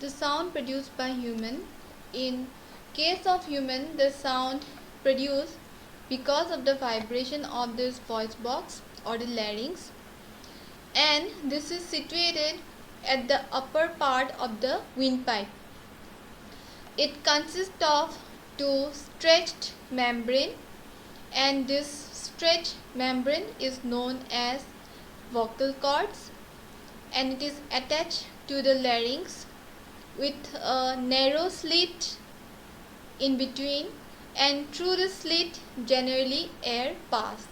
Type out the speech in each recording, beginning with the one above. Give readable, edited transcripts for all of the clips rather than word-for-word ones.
the sound produced by human. In case of human, the sound produced because of the vibration of this voice box or the larynx, and this is situated at the upper part of the windpipe. It consists of two stretched membrane, and this stretched membrane is known as vocal cords, and it is attached to the larynx with a narrow slit in between, and through the slit generally air passes.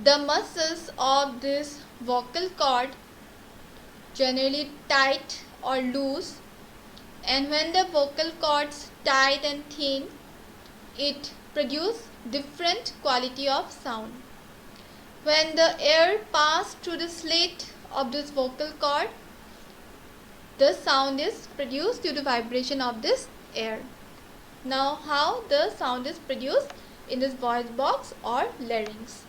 The muscles of this vocal cord generally tight or loose, and when the vocal cords tight and thin, it produces different quality of sound. When the air passes through the slit of this vocal cord, the sound is produced due to vibration of this air. Now, how the sound is produced in this voice box or larynx?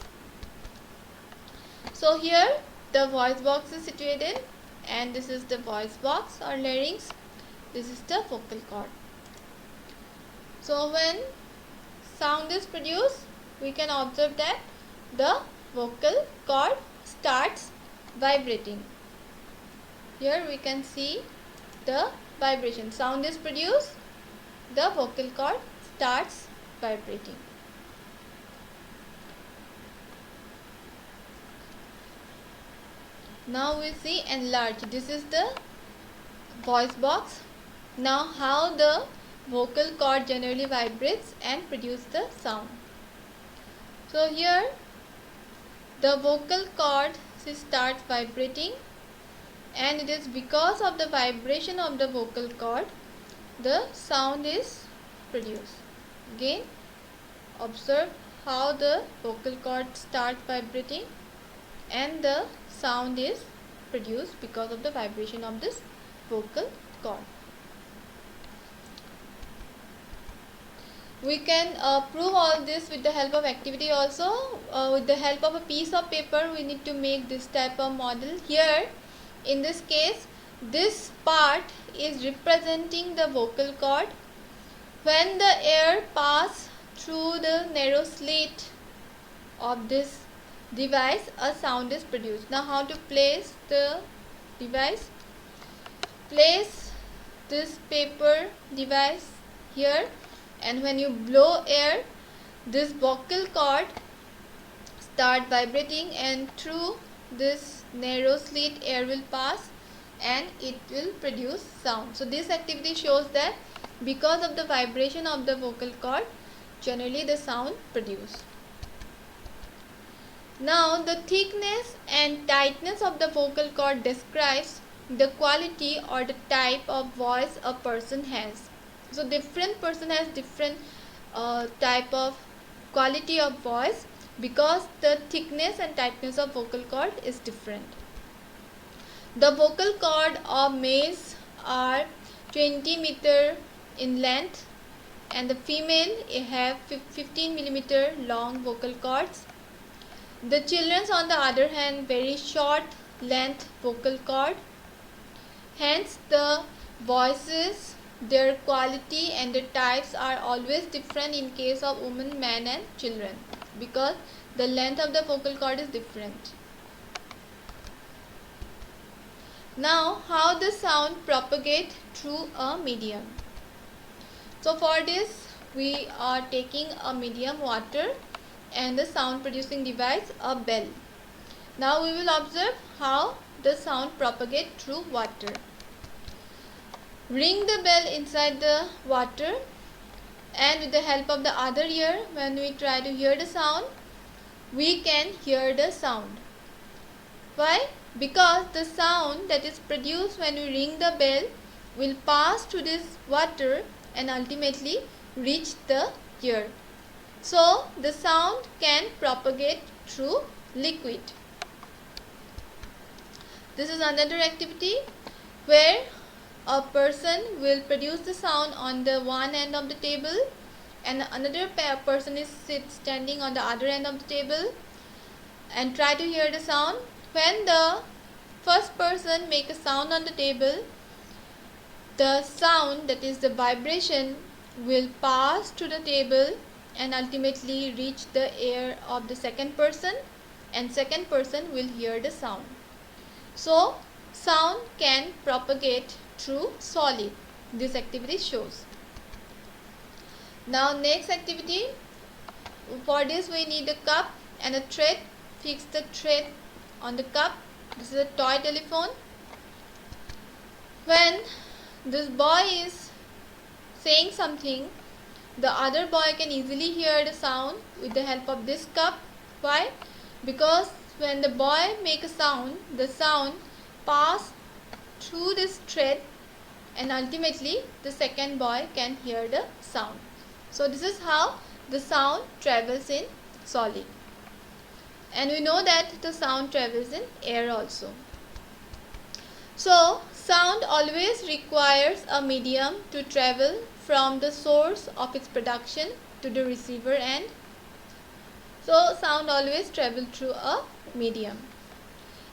So here the voice box is situated, and this is the voice box or larynx. This is the vocal cord. So when sound is produced, we can observe that the vocal cord starts vibrating. Here we can see the vibration. Sound is produced, the vocal cord starts vibrating. Now we see enlarged. This is the voice box. Now how the vocal cord generally vibrates and produces the sound. So here the vocal cord starts vibrating, and it is because of the vibration of the vocal cord the sound is produced. Again, observe how the vocal cord starts vibrating and the sound is produced because of the vibration of this vocal cord. We can prove all this with the help of activity also. With the help of a piece of paper, we need to make this type of model. Here in this case, this part is representing the vocal cord. When the air passes through the narrow slit of this device, a sound is produced. Now how to place the device? Place this paper device here, and when you blow air, this vocal cord start vibrating, and through this narrow slit air will pass and it will produce sound. So this activity shows that because of the vibration of the vocal cord, generally the sound produced. Now the thickness and tightness of the vocal cord describes the quality or the type of voice a person has. So different person has different type of quality of voice because the thickness and tightness of vocal cord is different. The vocal cord of males are 20 meter in length, and the female have 15 millimeter long vocal cords. The children's on the other hand very short length vocal cord. Hence the voices, their quality and the types are always different in case of women, man and children, because the length of the vocal cord is different. Now how the sound propagate through a medium. So for this we are taking a medium, water, and the sound producing device, a bell. Now we will observe how the sound propagate through water. Ring the bell inside the water, and with the help of the other ear, when we try to hear the sound, we can hear the sound. Why? Because the sound that is produced when we ring the bell will pass through this water and ultimately reach the ear. So the sound can propagate through liquid. This is another activity where a person will produce the sound on the one end of the table, and another person is standing on the other end of the table and try to hear the sound. When the first person make a sound on the table, the sound, that is the vibration, will pass to the table and ultimately reach the ear of the second person, and second person will hear the sound. So sound can propagate through solid. This activity shows. Now next activity, for this we need a cup and a thread. Fix the thread on the cup. This is a toy telephone. When this boy is saying something, the other boy can easily hear the sound with the help of this cup. Why? Because when the boy makes a sound, the sound passes through this thread and ultimately the second boy can hear the sound. So this is how the sound travels in solid. And we know that the sound travels in air also. So sound always requires a medium to travel from the source of its production to the receiver end. So sound always travels through a medium.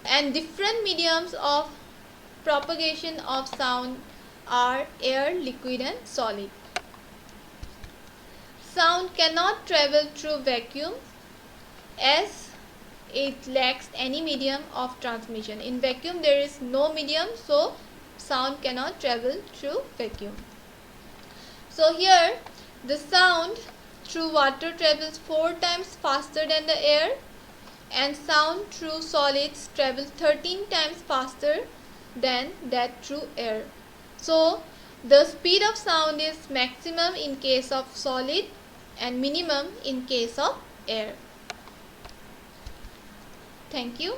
And different mediums of propagation of sound are air, liquid and solid. Sound cannot travel through vacuum as it lacks any medium of transmission. In vacuum there is no medium, so sound cannot travel through vacuum. So here the sound through water travels 4 times faster than the air, and sound through solids travels 13 times faster than that through air. So the speed of sound is maximum in case of solid and minimum in case of air. Thank you.